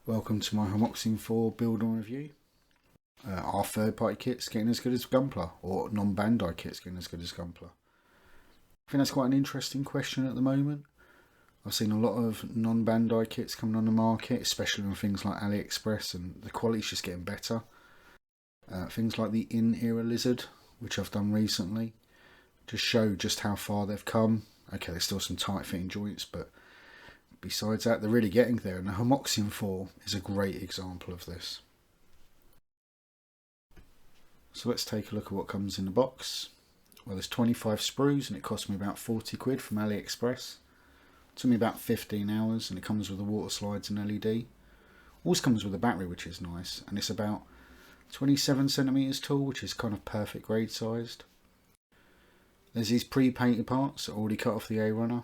Welcome to my Hemoxian Thor Build and review. Are third-party kits getting as good as Gunpla, or non-Bandai kits getting as good as Gunpla? I think that's quite an interesting question at the moment. I've seen a lot of non-Bandai kits coming on the market, especially on things like AliExpress, and the quality's just getting better. Things like the in-era lizard, which I've done recently, just show just how far they've come. Okay, there's still some tight-fitting joints, but besides that, they're really getting there, and the Hemoxian Thor is a great example of this. So let's take a look at what comes in the box. Well, there's 25 sprues, and it cost me about 40 quid from AliExpress. It took me about 15 hours, and it comes with the water slides and LED. Also comes with a battery, which is nice, and it's about 27 centimeters tall, which is kind of perfect grade sized. There's these pre-painted parts that are already cut off the A-runner.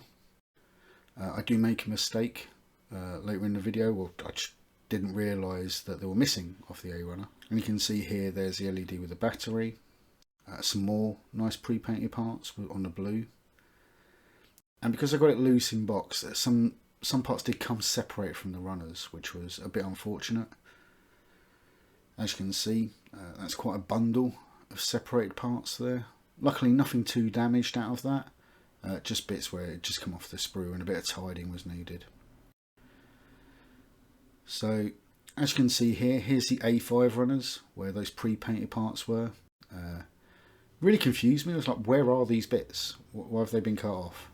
I do make a mistake later in the video. Well, I just didn't realise that they were missing off the A-runner. And you can see here there's the LED with the battery. Some more nice pre-painted parts on the blue. And because I got it loose in box, some parts did come separated from the runners, which was a bit unfortunate. As you can see, that's quite a bundle of separated parts there. Luckily nothing too damaged out of that. Just bits where it just come off the sprue and a bit of tidying was needed. So as you can see here, here's the A5 runners where those pre-painted parts were. Really confused me. I was like, where are these bits? Why have they been cut off?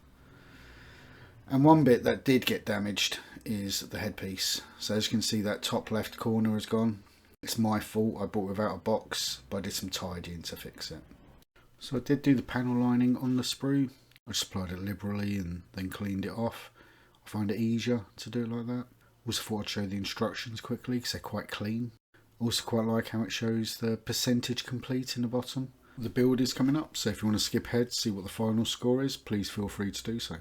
And one bit that did get damaged is the headpiece. So as you can see, that top left corner is gone. It's my fault. I bought it without a box, but I did some tidying to fix it. So I did do the panel lining on the sprue. I just applied it liberally and then cleaned it off. I find it easier to do it like that. Also thought I'd show the instructions quickly because they're quite clean. Also quite like how it shows the percentage complete in the bottom. The build is coming up, so if you want to skip ahead, see what the final score is, please feel free to do so.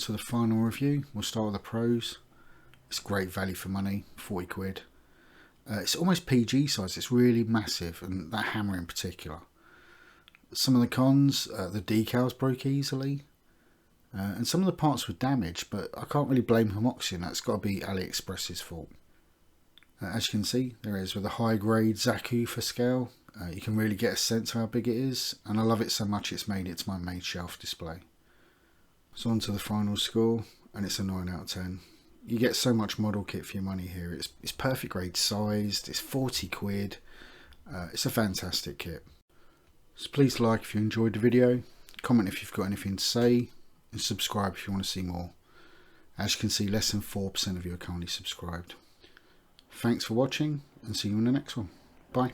to the final review. We'll start with the pros. It's great value for money, 40 quid. It's almost PG size, it's really massive, and that hammer in particular. Some of the cons, the decals broke easily, and some of the parts were damaged, but I can't really blame Hemoxian, that's got to be AliExpress's fault. As you can see, there is with a high grade Zaku for scale. You can really get a sense of how big it is, and I love it so much it's made it to my main shelf display. So on to the final score, and it's a 9 out of 10. You get so much model kit for your money here. It's perfect grade sized, it's 40 quid. It's a fantastic kit. So please like if you enjoyed the video, comment if you've got anything to say, and subscribe if you want to see more. As you can see, less than 4% of you are currently subscribed. Thanks for watching, and see you in the next one. Bye.